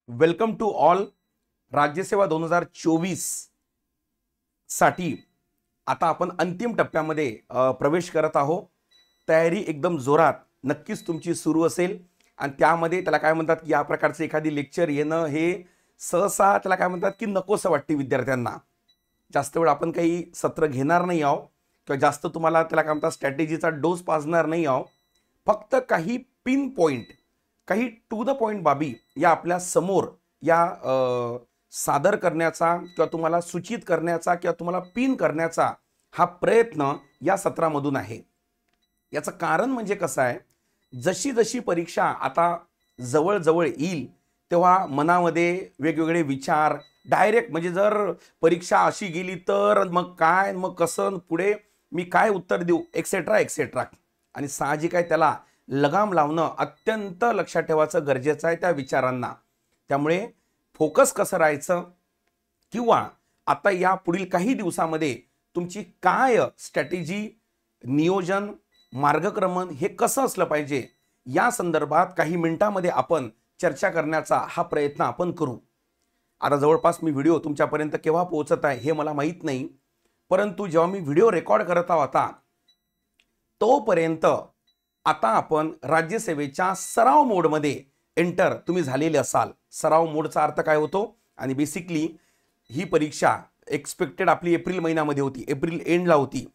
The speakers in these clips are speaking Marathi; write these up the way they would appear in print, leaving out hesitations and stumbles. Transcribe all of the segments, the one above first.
Welcome to all. राज्यसेवा 2024 साठी आता आपण अंतिम टप्प्यामध्ये प्रवेश करत आहोत. तयारी एकदम जोरात नक्कीच तुमची सुरू असेल आणि त्यामध्ये त्याला काय म्हणतात की या प्रकारचे एखादी लेक्चर येणं हे सहसा त्याला काय म्हणतात की नकोसं वाटते विद्यार्थ्यांना. जास्त वेळ आपण काही सत्र घेणार नाही आहोत किंवा जास्त तुम्हाला त्याला काय म्हणतात स्ट्रॅटेजीचा डोस पाजणार नाही आहोत. फक्त काही पिन पॉइंट, काही टू द पॉइंट बाबी या आपल्या समोर या सादर करण्याचा किंवा तुम्हाला सूचित करण्याचा किंवा तुम्हाला पिन करण्याचा हा प्रयत्न या सत्रामधून आहे. याचं कारण म्हणजे कसं आहे, जशी जशी परीक्षा आता जवळ जवळ येईल तेव्हा मनामध्ये वेगवेगळे विचार डायरेक्ट म्हणजे जर परीक्षा अशी गेली तर मग काय, मग कसं, पुढे मी काय उत्तर देऊ, एक्सेट्रा एक्सेट्रा. आणि साहजिक आहे त्याला लगाम लावणं अत्यंत लक्षात ठेवायचं गरजेचं आहे त्या विचारांना. त्यामुळे फोकस कसं राहायचं किंवा आता या पुढील काही दिवसामध्ये तुमची काय स्ट्रॅटेजी, नियोजन, मार्गक्रमण हे कसं असलं पाहिजे या संदर्भात काही मिनिटांमध्ये आपण चर्चा करण्याचा हा प्रयत्न आपण करू. आता जवळपास मी व्हिडिओ तुमच्यापर्यंत केव्हा पोहोचत आहे हे मला माहीत नाही, परंतु जेव्हा मी व्हिडिओ रेकॉर्ड करत आहोत आता तोपर्यंत आता आपण राज्यसेवेच्या सराव मोडमध्ये एंटर तुम्ही झालेले असाल. सराव मोडचा अर्थ काय होतो, आणि बेसिकली ही परीक्षा एक्सपेक्टेड आपली एप्रिल महिन्यामध्ये होती, एप्रिल एंडला होती,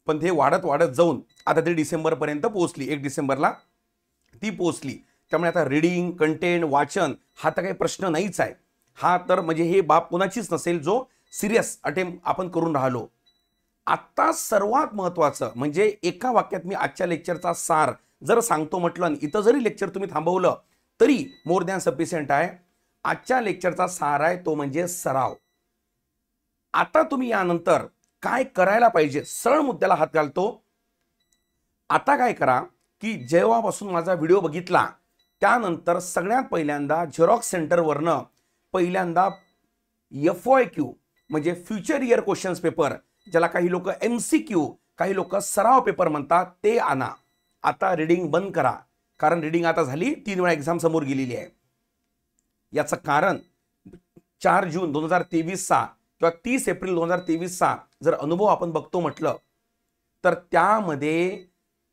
पण ते वाढत वाढत जाऊन आता ते डिसेंबरपर्यंत पोहोचली. 1 डिसेंबरला ती पोहोचली. त्यामुळे आता रीडिंग, कंटेंट, वाचन हा तर काही प्रश्न नाहीच आहे. हा तर म्हणजे हे बाब कोणाचीच नसेल जो सिरियस अटेम्प्ट आपण करून राहिलो. आता सर्वात महत्त्वाचं म्हणजे एका वाक्यात मी आजच्या लेक्चरचा सार जर सांगतो म्हटलं आणि इथं जरी लेक्चर तुम्ही थांबवलं तरी मोर दॅन सफिशियंट आहे. आजच्या लेक्चरचा सार आहे तो म्हणजे सराव. आता तुम्ही यानंतर काय करायला पाहिजे, सरळ मुद्द्याला हात घालतो. आता काय करा की जेव्हापासून माझा व्हिडिओ बघितला त्यानंतर सगळ्यात पहिल्यांदा झेरॉक्स सेंटरवरनं पहिल्यांदा FYQ म्हणजे फ्युचर इयर क्वेश्चन्स पेपर, ज्याला काही लोक MCQ, काही लोक सराव पेपर म्हणतात, ते आणा. आता रीडिंग बंद करा, कारण रीडिंग आता झाली, 3 वेळा एक्झाम समोर गेलेली आहे. याचं कारण 4 जून 2023चा किंवा 30 एप्रिल 2023चा जर अनुभव आपण बघतो म्हटलं तर त्यामध्ये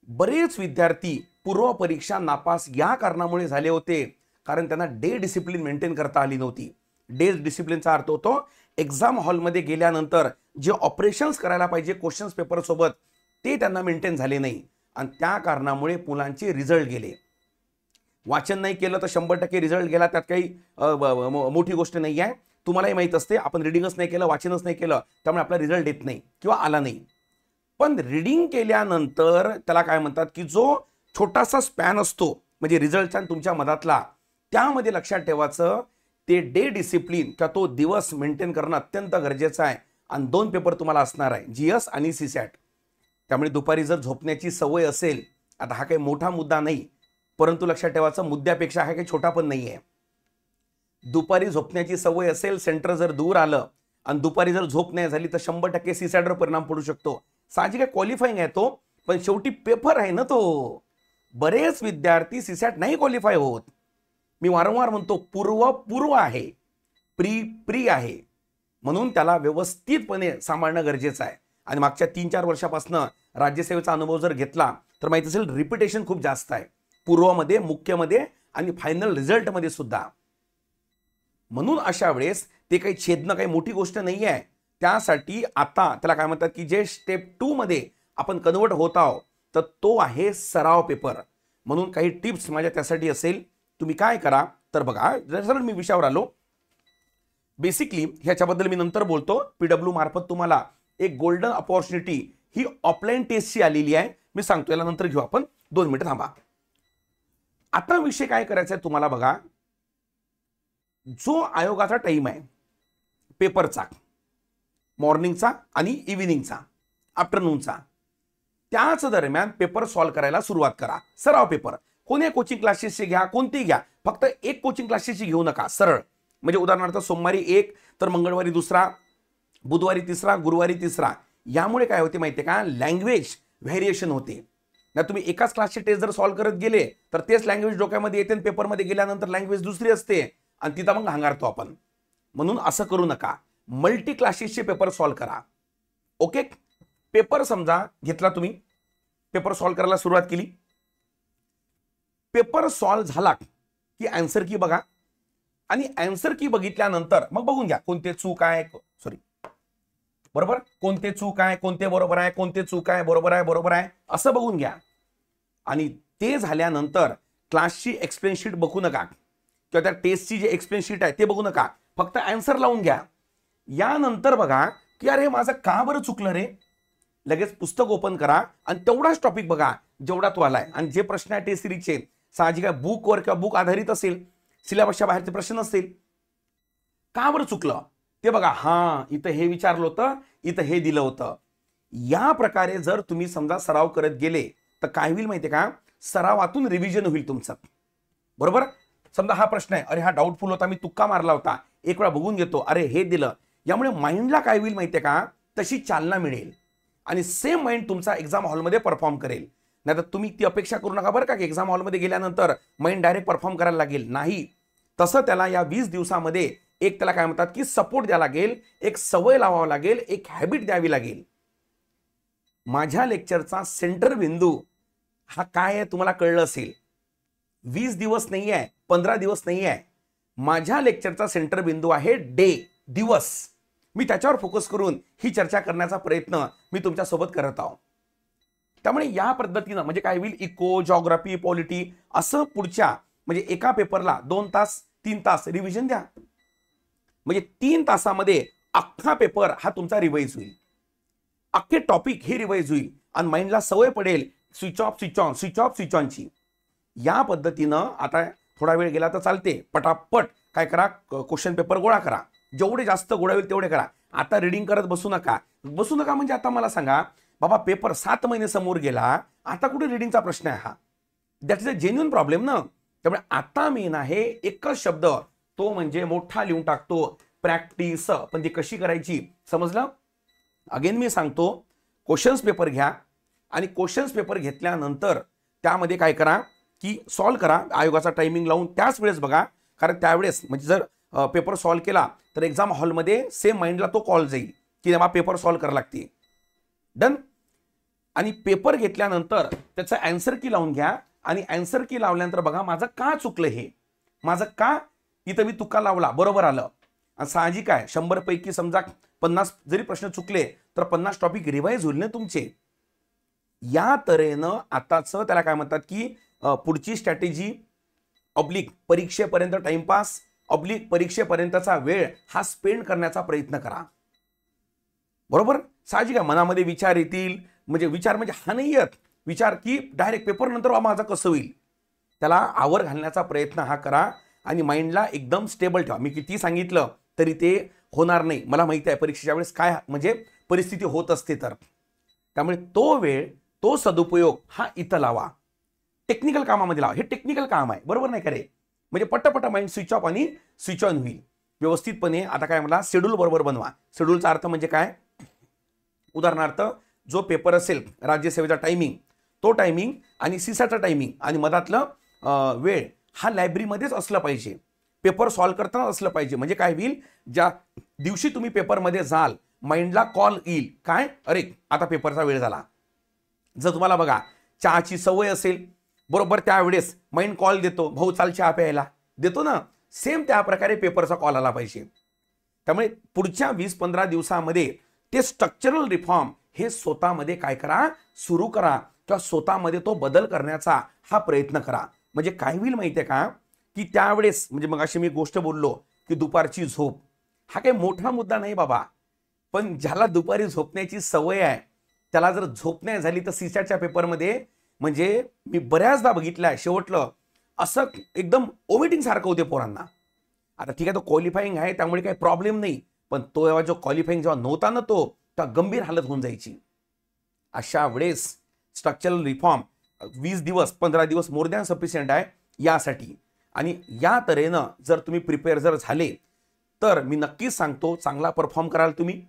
बरेच विद्यार्थी पूर्व परीक्षा नापास या कारणामुळे झाले होते कारण त्यांना डे डिसिप्लिन मेंटेन करता आली नव्हती. डे डिसिप्लिनचा अर्थ होतो एक्झाम हॉलमध्ये गेल्यानंतर जे ऑपरेशन्स करायला पाहिजे क्वेश्चन्स पेपर सोबत ते त्यांना मेंटेन झाले नाही आणि त्या कारणामुळे मुलांचे रिझल्ट गेले. वाचन नाही केलं तर 100% रिझल्ट गेला, त्यात काही मोठी गोष्ट नाही आहे. तुम्हालाही माहीत असते, आपण रिडिंगच नाही केलं, वाचनच नाही केलं, त्यामुळे आपला रिझल्ट येत नाही किंवा आला नाही. पण रिडिंग केल्यानंतर त्याला काय म्हणतात की जो छोटासा स्पॅन असतो म्हणजे रिझल्टचा तुमच्या मधातला, त्यामध्ये लक्षात ठेवायचं ते डे डिसिप्लिन किंवा तो दिवस मेंटेन करणं अत्यंत गरजेचं आहे. आणि 2 पेपर तुम्हाला असणार आहे, GS आणि CSAT. त्यामुळे दुपारी जर झोपण्याची सवय असेल, आता हा काही मोठा मुद्दा नाही, परंतु लक्षात ठेवायचं मुद्द्यापेक्षा हा काही छोटा पण नाही आहे. दुपारी झोपण्याची सवय असेल, सेंटर जर दूर आलं आणि दुपारी जर झोप नाही झाली तर 100% CSATवर परिणाम पडू शकतो. साहजिक आहे, क्वालिफाईंग आहे तो, पण शेवटी पेपर आहे ना तो. बरेच विद्यार्थी CSAT नाही क्वालिफाय होत. मी वारंवार म्हणतो पूर्व आहे, प्री आहे, म्हणून त्याला व्यवस्थितपणे सांभाळणं गरजेचं आहे. आणि मागच्या 3-4 वर्षापासून राज्यसेवेचा अनुभव जर घेतला तर माहिती असेल रिपिटेशन खूप जास्त आहे पूर्वमध्ये, मुख्यमध्ये आणि फायनल रिझल्टमध्ये सुद्धा. म्हणून अशा वेळेस ते काही छेदणं काही मोठी गोष्ट नाही आहे. त्यासाठी आता त्याला काय म्हणतात की जे स्टेप 2 मध्ये आपण कन्वर्ट होत आहोत तर तो आहे सराव पेपर. म्हणून काही टिप्स माझ्या त्यासाठी असेल. तुम्ही काय करा तर बघा, जर मी विषयावर आलो, बेसिकली ह्याच्याबद्दल मी नंतर बोलतो. PW मार्फत तुम्हाला एक गोल्डन अपॉर्च्युनिटी ही ऑफलाईन टेस्टची आलेली आहे, मी सांगतो, याला नंतर घेऊ आपण. 2 मिनिटं थांबा. आता विषय काय करायचा आहे तुम्हाला बघा. जो आयोगाचा टाइम आहे पेपरचा, मॉर्निंगचा आणि इव्हिनिंगचा, आफ्टरनूनचा, त्याच दरम्यान पेपर सॉल्व्ह करायला सुरुवात करा. सराव पेपर कोणी कोचिंग क्लासेसचे घ्या, कोणती घ्या, फक्त एक कोचिंग क्लासेसची घेऊ नका. सरळ म्हणजे उदाहरणार्थ सोमवारी 1 तर मंगळवारी 2, बुधवारी 3, गुरुवारी 3. यामुळे काय होते माहिती आहे का, लँग्वेज व्हेरिएशन होते. ना तुम्ही एकाच क्लासचे टेस्ट जर सॉल्व्ह करत गेले तर तेच लँग्वेज डोक्यामध्ये येते आणि पेपरमध्ये गेल्यानंतर लँग्वेज दुसरी असते आणि तिथं मग हंगारतो आपण. म्हणून असं करू नका. मल्टी क्लासेसचे पेपर सॉल्व्ह करा. ओके, पेपर समजा घेतला तुम्ही, पेपर सॉल्व्ह करायला सुरुवात केली, पेपर सॉल्व्ह झाला की आन्सर की बघा, आणि आन्सर की बघितल्यानंतर मग बघून घ्या कोणते चूक आहे, सॉरी बरोबर, कोणते चूक आहे, कोणते बरोबर आहे, कोणते चूक आहे, बरोबर आहे असं बघून घ्या. आणि ते झाल्यानंतर क्लासची एक्सप्लेन शीट बघू नका किंवा त्या टेस्टची जी एक्सप्लेन शीट आहे ते बघू नका, फक्त आन्सर लावून घ्या. यानंतर बघा की अरे माझं का बरं चुकलं रे, लगेच पुस्तक ओपन करा आणि तेवढाच टॉपिक बघा जेवढा तो आलाय. आणि जे प्रश्न आहे टेस्ट सिरीजचे साहजिक आहे बुकवर किंवा बुक आधारित असेल, सिलेबसच्या बाहेरचे प्रश्न नसतील. का बरं चुकलं ते बघा, हा इथं हे विचारलं होतं, इथं हे दिलं होतं. या प्रकारे जर तुम्ही समजा सराव करत गेले तर काय होईल माहितीये का, सरावातून रिव्हिजन होईल तुमचं. बरोबर, समजा हा प्रश्न आहे, अरे हा डाऊटफुल होता, मी तुक्का मारला होता, एक वेळा बघून घेतो, अरे हे दिलं. यामुळे माइंडला काय होईल माहितीये का, तशी चालना मिळेल आणि सेम माइंड तुमचा एक्झाम हॉलमध्ये परफॉर्म करेल. नाही तर तुम्ही ती अपेक्षा करू नका बरं का की एक्झाम हॉलमध्ये गेल्यानंतर माइंड डायरेक्ट परफॉर्म करायला लागेल. नाही, तसं त्याला या 20 दिवसामध्ये एक त्याला काय म्हणतात की सपोर्ट द्यावा लागेल, एक सवय लावावं लागेल, एक हॅबिट द्यावी लागेल. माझ्या लेक्चरचा सेंटर बिंदू हा काय आहे तुम्हाला कळलं असेल. 20 दिवस नाही आहे, 15 दिवस नाही आहे. माझ्या लेक्चरचा सेंटर बिंदू आहे डे, दिवस. मी त्याच्यावर फोकस करून ही चर्चा करण्याचा प्रयत्न मी तुमच्या सोबत करत आहोत. त्यामुळे या पद्धतीनं म्हणजे काय होईल, इको, जॉग्राफी, पॉलिटी असं पुढच्या म्हणजे एका पेपरला 2 तास 3 तास रिव्हिजन द्या. म्हणजे 3 तासामध्ये अख्खा पेपर हा तुमचा रिवाइज होईल, अख्खे टॉपिक हे रिवाइज होईल आणि माइंडला सवय पडेल switch off switch on, switch off switch ऑनची. या पद्धतीनं आता थोडा वेळ गेला तर चालते, पटापट काय करा, क्वेश्चन पेपर गोळा करा, जेवढे जास्त गोळा होईल तेवढे करा. आता रीडिंग करत बसू नका. बसू नका म्हणजे आता मला सांगा बाबा, पेपर 7 महिने समोर गेला, आता कुठे रीडिंगचा प्रश्न आहे हा, that is a genuine problem ना. त्यामुळे आता मेन आहे एकच शब्द, तो म्हणजे मोठा लिहून टाकतो, प्रॅक्टिस. पण ती कशी करायची समजलं. अगेन मी सांगतो, क्वेश्चन्स पेपर घ्या आणि क्वेश्चन्स पेपर घेतल्यानंतर त्यामध्ये काय करा की सॉल्व्ह करा, आयोगाचा टायमिंग लावून त्याच वेळेस बघा. कारण त्यावेळेस म्हणजे जर पेपर सॉल्व्ह केला तर एक्झाम हॉलमध्ये सेम माइंडला तो कॉल जाईल की मला पेपर सॉल्व्ह करायला लागते. डन. आणि पेपर घेतल्यानंतर त्याचं आन्सर की लावून घ्या आणि आन्सर की लावल्यानंतर बघा माझं का चुकलं, हे माझं का इथं मी तुक्का लावला, बरोबर आलं. आणि साहजिक आहे 100 पैकी समजा 50 जरी प्रश्न चुकले तर 50 टॉपिक रिवाइज होईल ना तुमचे. या तऱ्हेनं आताच त्याला काय म्हणतात की पुढची स्ट्रॅटेजी ऑब्लिक परीक्षेपर्यंत टाइमपास, ऑब्लिक परीक्षेपर्यंतचा वेळ हा स्पेंड करण्याचा प्रयत्न करा. बरोबर, साहजिक आहे मनामध्ये विचार येतील, म्हणजे विचार म्हणजे हा नाही येत विचार की डायरेक्ट पेपर नंतर माझं कसं होईल, त्याला आवर घालण्याचा प्रयत्न हा करा आणि माइंडला एकदम स्टेबल ठेवा. मी किती सांगितलं तरी ते होणार नाही, मला माहिती आहे परीक्षेच्या वेळेस काय म्हणजे परिस्थिती होत असते. तर त्यामुळे तो वेळ, तो सदुपयोग हा इथं लावा, टेक्निकल कामामध्ये लावा. हे टेक्निकल काम आहे, बरोबर नाही करे, म्हणजे पटपट माइंड स्विच ऑफ आणि स्विच ऑन होईल व्यवस्थितपणे. आता काय मला शेड्यूल बरोबर बनवा. शेड्यूलचा अर्थ म्हणजे काय, उदाहरणार्थ जो पेपर असेल राज्यसेवेचा टायमिंग, तो टायमिंग आणि सीसाचा टायमिंग आणि मधातलं वेळ हा लायब्ररीमध्येच असलं पाहिजे, पेपर सॉल्व्ह करताना असलं पाहिजे. म्हणजे काय होईल, ज्या दिवशी तुम्ही पेपरमध्ये जाल माइंडला कॉल येईल काय, अरे आता पेपरचा वेळ झाला. जर तुम्हाला बघा चहाची सवय असेल, बरोबर त्यावेळेस माइंड कॉल देतो, भाऊ चाल चहा प्यायला, देतो ना, सेम त्या प्रकारे पेपरचा कॉल आला पाहिजे. त्यामुळे पुढच्या 20-15 दिवसामध्ये ते स्ट्रक्चरल रिफॉर्म हे स्वतःमध्ये काय करा, सुरू करा किंवा स्वतःमध्ये तो बदल करण्याचा हा प्रयत्न करा. म्हणजे काय होईल माहितीये का की त्यावेळेस म्हणजे मग अशी मी गोष्ट बोललो की दुपारची झोप हा काही मोठा मुद्दा नाही बाबा, पण ज्याला दुपारी झोपण्याची सवय आहे त्याला जर झोप नाही झाली तर सीसॅटच्या पेपरमध्ये म्हणजे मी बऱ्याचदा बघितलंय शेवटलं असं एकदम ओमिटिंग सारखं होते पोरांना. आता ठीक आहे तो क्वालिफाईंग आहे त्यामुळे काही प्रॉब्लेम नाही, पण तो जेव्हा जो क्वालिफाईंग जेव्हा नव्हता ना तो गंभीर हालत होऊन जायची. अशा वेळेस स्ट्रक्चरल रिफॉर्म 20 दिवस 15 दिवस मोर दॅन सफिशियंट आहे यासाठी. आणि या तऱ्हेनं जर तुम्ही प्रिपेअर जर झाले तर मी नक्कीच सांगतो चांगला परफॉर्म कराल तुम्ही.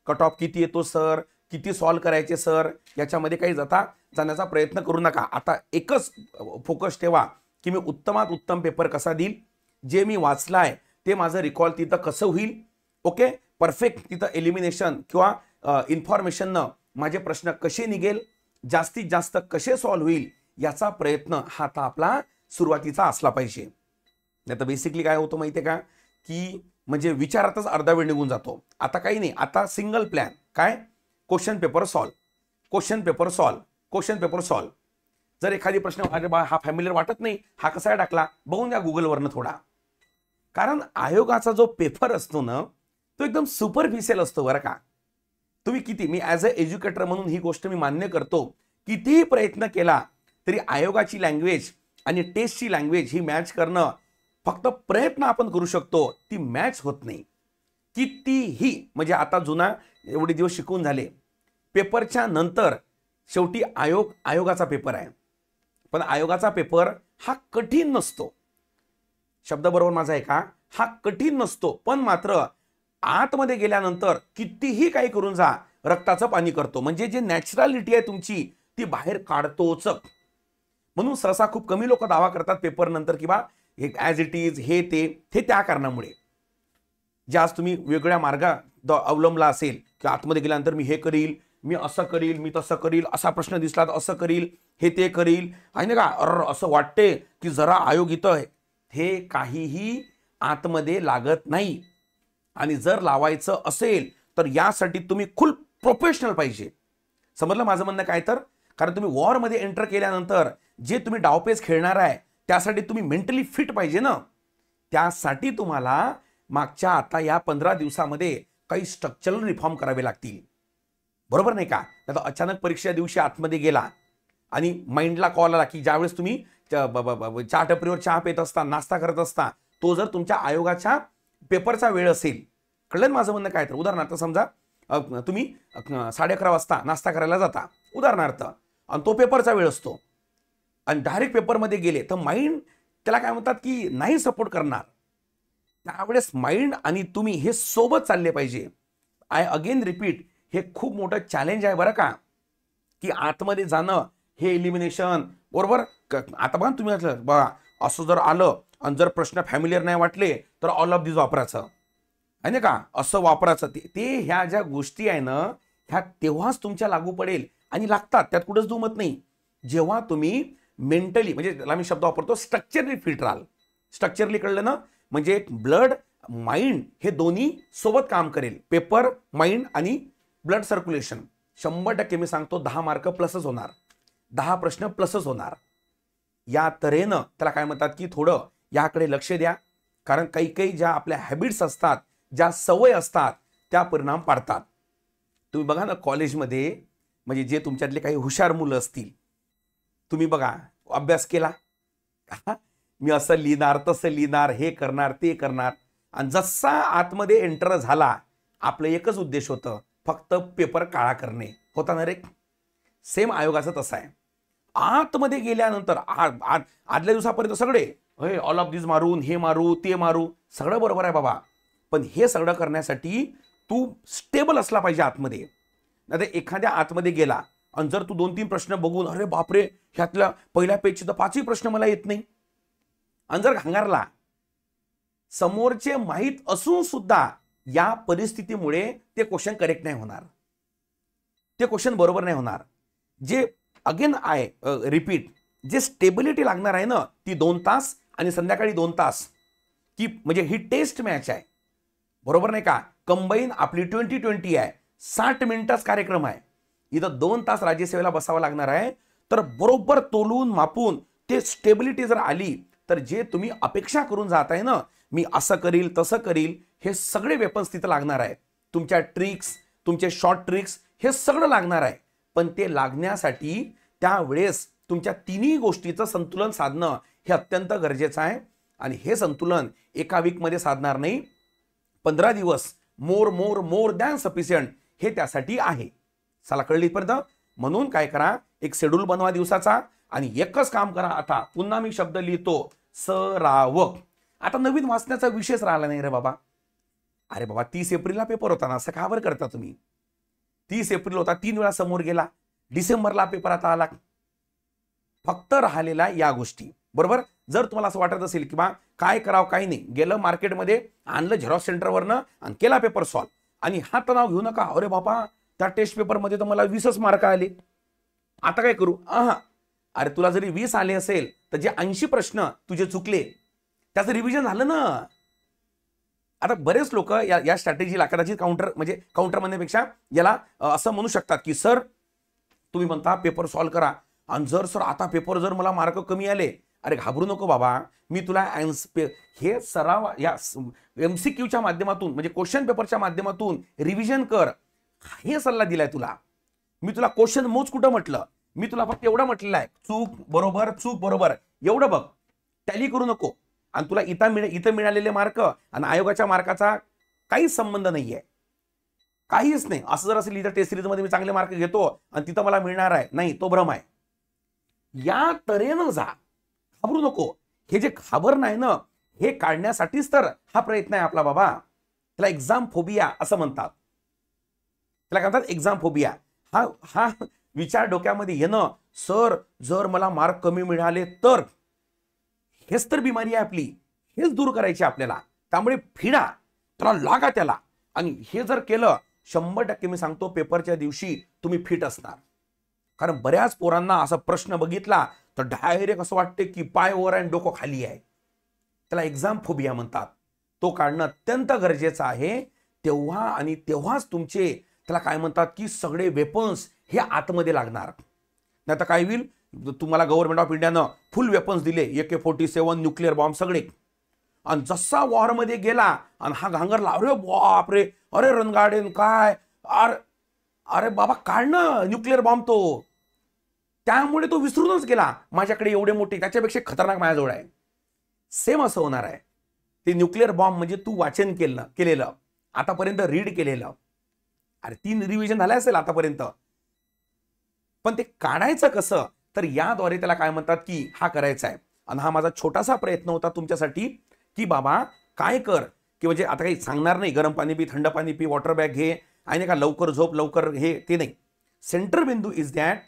कट ऑफ किती येतो सर, किती सॉल्व्ह करायचे सर, याच्यामध्ये काही जाण्याचा प्रयत्न करू नका. आता एकच फोकस ठेवा की मी उत्तमात उत्तम पेपर कसा देईल, जे मी वाचलाय ते माझं रिकॉल तिथं कसं होईल, ओके, परफेक्ट तिथं एलिमिनेशन किंवा इन्फॉर्मेशननं माझे प्रश्न कसे निघेल, जास्तीत जास्त कसे सॉल्व्ह होईल, याचा प्रयत्न हा आता आपला सुरुवातीचा असला पाहिजे. नाही तर बेसिकली काय होतं माहिती आहे का, की म्हणजे विचारातच अर्धा वेळ निघून जातो. आता काही नाही, आता सिंगल प्लॅन काय, question paper solve, question paper solve, question paper solve. जर एखादी प्रश्न अरे बा हा फॅमिलियर वाटत नाही, हा कसा टाकला, बघून द्या गुगलवरनं थोडा. कारण आयोगाचा जो पेपर असतो ना, तो एकदम सुपरफिशियल असतो बरं का. तुम्ही किती, मी ॲज अ एज्युकेटर म्हणून ही गोष्ट मी मान्य करतो, कितीही प्रयत्न केला तरी आयोगाची लँग्वेज आणि टेस्टची लँग्वेज ही मॅच करणं, फक्त प्रयत्न आपण करू शकतो, ती मॅच होत नाही. कितीही म्हणजे आता जुना एवढे दिवस शिकून झाले, पेपरच्या नंतर शेवटी आयोगाचा पेपर आहे. पण आयोगाचा पेपर हा कठीण नसतो, शब्द बरोबर माझा आहे का, हा कठीण नसतो. पण मात्र आतमध्ये गेल्यानंतर कितीही काही करून जा, रक्ताचं पाणी करतो. म्हणजे जे नॅचरॅलिटी आहे तुमची ती बाहेर काढतोच. म्हणून सहसा खूप कमी लोक दावा करतात पेपर नंतर की बा ॲज इट इज हे ते त्या कारणामुळे. जे आज तुम्ही वेगळ्या मार्गात अवलंबला असेल की आतमध्ये गेल्यानंतर मी हे करील, मी असं करील, मी तसं करील, असा प्रश्न दिसला तर असं करील, हे ते करील, आहे ना का, असं वाटते की जरा आयोग इथं आहे, हे काहीही आतमध्ये लागत नाही. आणि जर लावायचं असेल तर यासाठी तुम्ही फुल प्रोफेशनल पाहिजे. समजलं माझं म्हणणं काय तर, कारण तुम्ही वॉरमध्ये एंटर केल्यानंतर जे तुम्ही डावपेच खेळणार आहे त्यासाठी तुम्ही मेंटली फिट पाहिजे ना. त्यासाठी तुम्हाला मागच्या आता या 15 दिवसामध्ये काही स्ट्रक्चरल रिफॉर्म करावे लागतील, बरोबर नाही का. आता अचानक परीक्षा दिवशी आतमध्ये गेला आणि माइंडला कॉल आला की ज्यावेळेस तुम्ही चहा टपरीवर चहा पित असता, नाश्ता करत असता, तो जर तुमच्या आयोगाच्या पेपरचा वेळ असेल, कळलं माझं म्हणणं काय तर. उदाहरणार्थ समजा तुम्ही 11:30 वाजता नाश्ता करायला जाता उदाहरणार्थ, आणि तो पेपरचा वेळ असतो आणि डायरेक्ट पेपरमध्ये गेले तर माइंड त्याला काय म्हणतात की नाही सपोर्ट करणार. त्यावेळेस माइंड आणि तुम्ही हे सोबत चालले पाहिजे. आय अगेन रिपीट, हे खूप मोठं चॅलेंज आहे बरं का, की आतमध्ये जाणं, हे एलिमिनेशन, बरोबर. आता बघा तुम्ही बघा असं जर आलं आणि जर प्रश्न फॅमिलियर नाही वाटले तर ऑल ऑफ दिस वापरायचं, आहे ना का, असं वापरायचं. ते ह्या ज्या गोष्टी आहे ना, ह्या तेव्हाच तुमच्या लागू पडेल आणि लागतात, त्यात कुठंच दुमत नाही. जेव्हा तुम्ही मेंटली, म्हणजे त्याला मी शब्द वापरतो स्ट्रक्चरली फिट राहाल. स्ट्रक्चरली कळलं ना, म्हणजे ब्लड माइंड हे दोन्ही सोबत काम करेल. पेपर, माइंड आणि ब्लड सर्क्युलेशन 100% मी सांगतो 10 मार्क प्लसच होणार, 10 प्रश्न प्लसच होणार. या तऱ्हेनं त्याला काय म्हणतात की थोडं याकडे लक्ष द्या. कारण काही काही ज्या आपल्या हॅबिट्स असतात, ज्या सवय असतात, त्या परिणाम पाडतात. तुम्ही बघा ना कॉलेजमध्ये, म्हणजे जे तुमच्यातले काही हुशार मुलं असतील, तुम्ही बघा अभ्यास केला, मी असं लिहिणार, तसं लिहिणार, हे करणार, ते करणार, आणि जसा आतमध्ये एंटर झाला आपलं एकच उद्देश होतं, फक्त पेपर काळा करणे होता ना रे. सेम आयोगाचं तसं आहे. आतमध्ये गेल्यानंतर आदल्या दिवसापर्यंत सगळे ऑल ऑफ दिस मारून, हे मारू, ते मारू, सगळं बरोबर आहे बाबा. पण हे सगळं करण्यासाठी तू स्टेबल असला पाहिजे आतमध्ये. नाही तर एखाद्या आतमध्ये गेला आणि जर तू 2-3 प्रश्न बघून अरे बापरे ह्यातल्या पहिल्या पेजचे तर 5ही प्रश्न मला येत नाही, आणि जर घांगारला, समोरचे माहीत असून सुद्धा या परिस्थितीमुळे ते क्वेश्चन करेक्ट नाही होणार, ते क्वेश्चन बरोबर नाही होणार. जे अगेन आय रिपीट, जे स्टेबिलिटी लागणार आहे ना, ती 2 तास आणि संध्याकाळी 2 तास, की म्हणजे ही टेस्ट मॅच आहे, बरोबर नाही का. कंबाईन आपली 20-20 आहे, 60 मिनिटाच कार्यक्रम आहे. इथं 2 तास राज्यसेवेला बसावं लागणार आहे. तर बरोबर तोलून मापून ते स्टेबिलिटी जर आली तर जे तुम्ही अपेक्षा करून जाताय ना, मी असं करील, तसं करील, हे सगळे वेपन्स तिथं लागणार आहे. तुमच्या ट्रिक्स, तुमचे शॉर्ट ट्रिक्स, हे सगळं लागणार आहे. पण ते लागण्यासाठी त्यावेळेस तुमच्या तिन्ही गोष्टीचं संतुलन साधणं हे अत्यंत गरजेचं आहे. आणि हे संतुलन एका वीकमध्ये साधणार नाही, 15 दिवस मोर दॅन सफिशियंट हे त्यासाठी आहे. चला कळली इथपर्यंत. म्हणून काय करा, एक शेड्यूल बनवा दिवसाचा आणि एकच काम करा. आता पुन्हा मी शब्द लिहितो, सराव. आता नवीन वाचण्याचा विषयच राहिला नाही रे बाबा. अरे बाबा 30 एप्रिलला पेपर होता ना, असं का बरं करता तुम्ही. 30 एप्रिल होता, 3 वेळा समोर गेला, डिसेंबरला पेपर आता आला. फक्त राहिलेला या गोष्टी, बरोबर. जर तुम्हाला असं वाटत असेल की बा काय करावं काही नाही, गेलं मार्केटमध्ये, आणलं झेरॉक्स सेंटरवरनं आणि केला पेपर सॉल्व, आणि हा तणाव घेऊ नका, अरे बाबा त्या टेस्ट पेपरमध्ये तर मला 20च मार्क आले, आता काय करू. अरे तुला जरी 20 आले असेल तर जे 80 प्रश्न तुझे चुकले त्याचं रिव्हिजन झालं ना. आता बरेच लोक या स्ट्रॅटेजीला कदाचित काउंटर म्हणण्यापेक्षा याला असं म्हणू शकतात की सर तुम्ही म्हणता पेपर सॉल्व करा, आणि जर सर आता पेपर जर मला मार्क कमी आले, अरे घाबरू नको बाबा, मी तुला हे सराव या MCQच्या माध्यमातून म्हणजे क्वेश्चन पेपरच्या माध्यमातून रिव्हिजन कर, हे सल्ला दिलाय तुला. मी तुला क्वेश्चन मोज कुठं म्हटलं, मी तुला फक्त एवढं म्हटलेलं आहे, चूक बरोबर एवढं बघ, टॅली करू नको. आणि तुला इथं मिळालेले मार्क आणि आयोगाच्या मार्काचा काहीच संबंध नाहीये, काहीच नाही. असं जर असेल इथं टेस्ट सिरीजमध्ये मी चांगले मार्क घेतो आणि तिथं मला मिळणार आहे, नाही, तो भ्रम आहे. या तऱ्हेनं जा, घाबरू नको. हे जे घाबर नाही ना, हे काढण्यासाठीच तर हा प्रयत्न आहे आपला बाबा. त्याला एक्झाम फोबिया असं म्हणतात, त्याला काय म्हणतात, एक्झाम फोबिया. हा विचार डोक्यामध्ये येणं, सर जर मला मार्क कमी मिळाले तर, हेच तर बिमारी आहे आपली, हेच दूर करायची आपल्याला. त्यामुळे फिडा, त्याला लागा त्याला, आणि हे जर केलं 100% मी सांगतो पेपरच्या दिवशी तुम्ही फिट असणार. कारण बऱ्याच पोरांना असा प्रश्न बघितला तर डायरेक्ट असं वाटते की पाय वर आणि डोकं खाली आहे. त्याला एक्झाम फोबिया म्हणतात. तो काढणं अत्यंत गरजेचं आहे. तेव्हा आणि तेव्हाच तुमचे त्याला काय म्हणतात की सगळे वेपन्स हे आतमध्ये लागणार. नाही तर काय होईल, तुम्हाला गव्हर्नमेंट ऑफ इंडियानं फुल वेपन्स दिले, AK-47 न्यूक्लिअर बॉम्ब सगळे, आणि जसा वॉरमध्ये गेला आणि हा घांगरला, अरे बापरे, अरे रणगाडेन काय, अरे बाबा काढणं न्यूक्लिअर बॉम्ब तो, त्यामुळे तो विसरूनच गेला, माझ्याकडे एवढे मोठे, त्याच्यापेक्षा खतरनाक माझ्याजवळ आहे. सेम असं होणार आहे. ते न्यूक्लिअर बॉम्ब म्हणजे तू वाचन केलेलं आतापर्यंत, रीड केलेलं, अरे 3 रिव्हिजन झाले असेल आतापर्यंत, पण ते काढायचं कसं, तर याद्वारे त्याला काय म्हणतात की हा करायचा आहे. आणि हा माझा छोटासा प्रयत्न होता तुमच्यासाठी की बाबा काय कर, की म्हणजे आता काही सांगणार नाही, गरम पाणी पी, थंड पाणी पी, वॉटर बॅग घे, आणि का लवकर झोप, लवकर हे ते नाही. सेंटर बिंदू इज दॅट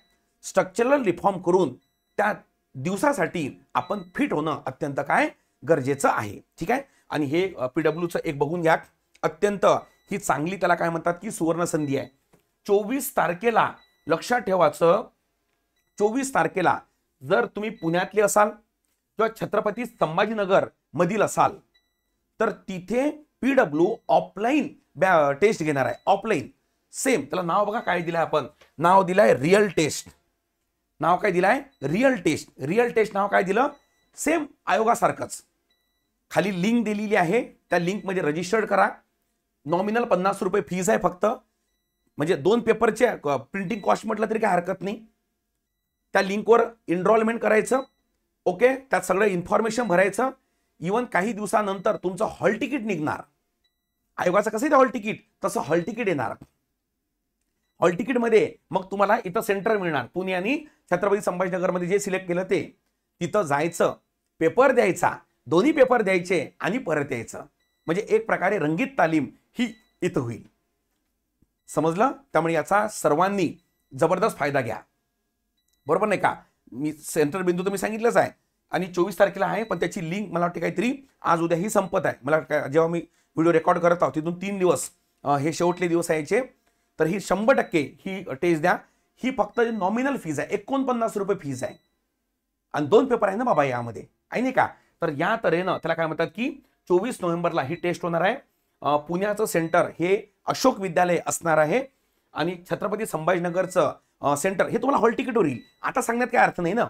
स्ट्रक्चरल रिफॉर्म करून त्या दिवसासाठी आपण फिट होणं अत्यंत काय गरजेचं आहे. ठीक आहे. आणि हे PWचं एक बघून घ्या, अत्यंत ही चांगली त्याला काय म्हणतात की सुवर्ण संधी आहे. 24 तारखेला लक्षात ठेवायचं, 24 तारखेला जर तुम्ही पुण्यातले असाल किंवा छत्रपती संभाजीनगर मधील असाल तर तिथे PW ऑफलाईन टेस्ट घेणार आहे. ऑफलाईन सेम, त्याला नाव बघा काय दिलंय, आपण नाव दिलंय रिअल टेस्ट. नाव काय दिलंय, रिअल टेस्ट. रिअल टेस्ट नाव काय दिलं, सेम आयोगासारखंच. खाली लिंक दिलेली आहे, त्या लिंक मध्ये रजिस्टर्ड करा. नॉमिनल 50 रुपये फीज आहे फक्त, म्हणजे 2 पेपरचे प्रिंटिंग कॉस्ट म्हटलं तरी काय हरकत नाही. त्या लिंकवर इनरोलमेंट करायचं, ओके, त्यात सगळं इन्फॉर्मेशन भरायचं. इवन काही दिवसानंतर तुमचं हॉल तिकीट निघणार. आयोगाचं कसं आहे हॉल तिकीट, तसं हॉल तिकीट येणार. हॉल तिकीट मध्ये मग तुम्हाला इथं सेंटर मिळणार, पुणे आणि छत्रपती संभाजीनगरमध्ये जे सिलेक्ट केलं ते, तिथं जायचं, पेपर द्यायचा, दोन्ही पेपर द्यायचे आणि परत यायचं. म्हणजे एक प्रकारे रंगीत तालीम ही इथं होईल. समजलं. त्यामुळे याचा सर्वांनी जबरदस्त फायदा घ्या, बरोबर नाही का. मी सेंटर बिंदू तर मी सांगितलंच आहे, आणि 24 तारखेला आहे, पण त्याची लिंक मला वाटते काहीतरी आज उद्या ही संपत आहे. मला जेव्हा मी व्हिडिओ रेकॉर्ड करत आहोत तिथून 3 दिवस हे शेवटले दिवस यायचे. तर ही 100% ही टेस्ट द्या. ही फक्त नॉमिनल फीज आहे, 49 रुपये फीज आहे, आणि 2 पेपर आहे ना बाबा यामध्ये, आहे नाही का. तर या तऱ्हेनं त्याला काय म्हणतात की 24 नोव्हेंबरला ही टेस्ट होणार आहे. पुण्याचं सेंटर हे अशोक विद्यालय असणार आहे, आणि छत्रपती संभाजीनगरचं सेंटर हे तुम्हाला हॉल तिकीटवर येईल. आता सांगण्यात काय अर्थ नाही ना,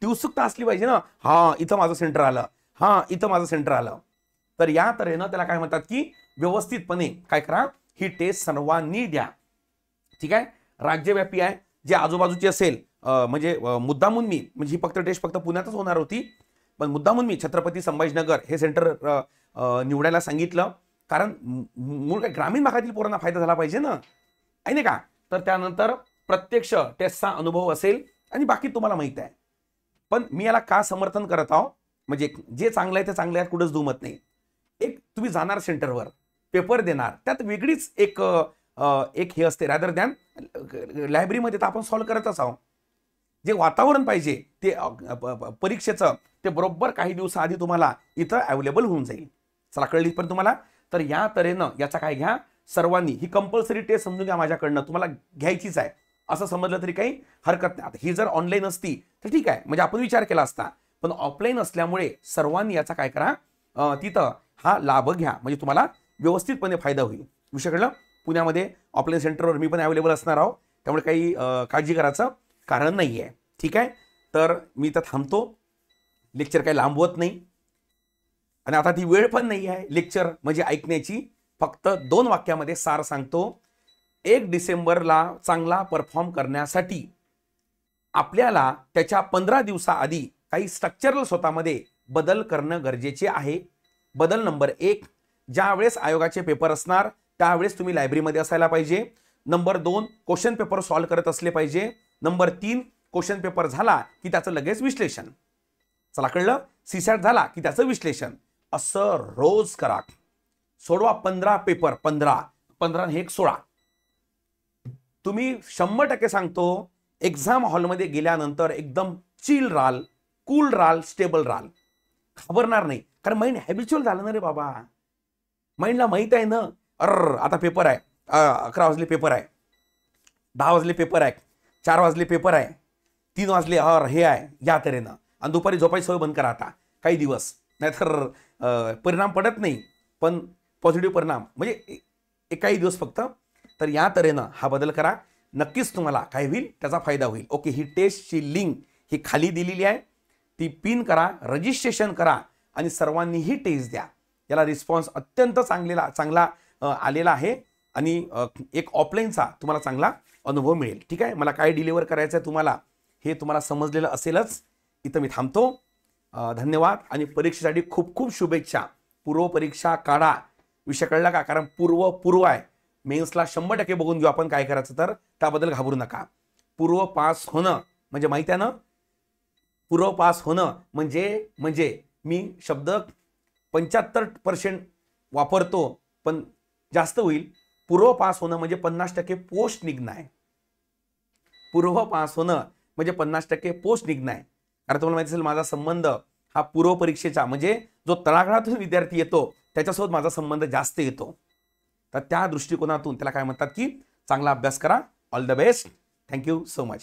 ती उत्सुकता असली पाहिजे ना, हा इथं माझं सेंटर आलं, हा इथं माझं सेंटर आलं. तर या तऱ्हेनं त्याला काय म्हणतात की व्यवस्थितपणे काय करा, ही टेस्ट सर्वांनी द्या. ठीक आहे. राज्यव्यापी आहे, जे आजूबाजूची असेल, म्हणजे मुद्दामून मी, म्हणजे ही फक्त टेस्ट फक्त पुण्यातच होणार होती, पण मुद्दामून मी छत्रपती संभाजीनगर हे सेंटर निवडायला सांगितलं, कारण मूळ काय ग्रामीण भागातील पोरांना फायदा झाला पाहिजे ना, आहे नाही का. तर त्यानंतर प्रत्यक्ष टेस्टचा अनुभव असेल, आणि बाकी तुम्हाला माहित आहे. पण मी याला का समर्थन करत आहो, म्हणजे जे चांगलं आहे ते चांगलं आहे, कुठंच दुमत नाही. एक तुम्ही जाणार सेंटरवर, पेपर देणार, त्यात वेगळीच एक हे असते, रादर दॅन लायब्ररीमध्ये तर आपण सॉल्व्ह करतच आहोत. जे वातावरण पाहिजे ते परीक्षेचं ते बरोबर काही दिवसाआधी तुम्हाला इथं अवेलेबल होऊन जाईल. चला कळली पण तुम्हाला. तर या तऱ्हेनं याचा काय घ्या सर्वांनी, ही कंपल्सरी टेस्ट समजून घ्या माझ्याकडनं, तुम्हाला घ्यायचीच आहे असं समजलं तरी काही हरकत नाही. आता ही जर ऑनलाईन असती तर ठीक आहे, म्हणजे आपण विचार केला असता, पण ऑफलाईन असल्यामुळे सर्वांनी याचा काय करा तिथं हा लाभ घ्या, म्हणजे तुम्हाला व्यवस्थितपणे फायदा होईल. विषय कळलं. पुण्यामध्ये ऑफलाईन सेंटरवर मी पण अवेलेबल असणार आहोत, त्यामुळे काही काळजी करायचं कारण नाही आहे. ठीक आहे, तर मी तर थांबतो, लेक्चर काही लांबवत नाही आणि आता ती वेळ पण नाही आहे लेक्चर म्हणजे ऐकण्याची. फक्त 2 वाक्यामध्ये सार सांगतो. 1 डिसेंबरला चांगला परफॉर्म करण्यासाठी आपल्याला त्याच्या 15 दिवसाआधी काही स्ट्रक्चरल स्वतःमध्ये बदल करणं गरजेचे आहे. बदल नंबर 1, ज्यावेळेस आयोगाचे पेपर असणार त्यावेळेस तुम्ही लायब्ररीमध्ये असायला पाहिजे. नंबर 2, क्वेश्चन पेपर सॉल्व्ह करत असले पाहिजे. नंबर 3, क्वेश्चन पेपर झाला की त्याचं लगेच विश्लेषण. चला कळलं. सीसॅट झाला की त्याचं विश्लेषण. असं रोज करा. सोडवा 15 पेपर, 15 हे 16. तुम्ही 100% सांगतो एक्झाम हॉलमध्ये गेल्यानंतर एकदम चिल राहाल, कूल राहाल, स्टेबल राहाल, घाबरणार नाही. कारण माइंड हॅबिच्युअल झालं ना रे बाबा. माइंडला माहित आहे ना, आता पेपर आहे, 11 वाजले पेपर आहे, 10 वाजले पेपर आहे, 4 वाजले पेपर आहे, 3 वाजले हे आहे, या तऱ्हेनं. आणि दुपारी झोपायची सवय बंद करा आता काही दिवस, नाहीतर परिणाम पडत नाही पण पॉझिटिव्ह परिणाम म्हणजे काही दिवस फक्त. तर या तऱ्हेनं हा बदल करा, नक्कीच तुम्हाला काय होईल त्याचा फायदा होईल. ओके, ही टेस्टची लिंक ही खाली दिलेली आहे, ती पिन करा, रजिस्ट्रेशन करा आणि सर्वांनी ही टेस्ट द्या. याला रिस्पॉन्स अत्यंत चांगला आलेला आहे आणि एक ऑफलाईनचा तुम्हाला चांगला अनुभव मिळेल. ठीक आहे, मला काय डिलिव्हर करायचं आहे तुम्हाला हे तुम्हाला समजलेलं असेलच. इथं मी थांबतो. धन्यवाद आणि परीक्षेसाठी खूप खूप शुभेच्छा. पूर्व परीक्षा काढा. विषय कळला का? कारण पूर्व आहे. मेन्सला 100% बघून घेऊ आपण काय करायचं, तर त्याबद्दल घाबरू नका. पूर्व पास होणं म्हणजे माहिती आहे ना, पूर्व पास होणं म्हणजे मी शब्द 75% वापरतो पण जास्त होईल. पूर्व पास होणं म्हणजे 50% पोस्ट निघणं आहे. पूर्व पास होणं म्हणजे 50% पोस्ट निघणं आहे. कारण तुम्हाला माहिती असेल माझा संबंध हा पूर्व परीक्षेचा म्हणजे जो तळागाळातून विद्यार्थी येतो त्याच्यासोबत माझा संबंध जास्त येतो. तर त्या दृष्टिकोनातून त्याला काय म्हणतात की चांगला अभ्यास करा. All the best. Thank you so much.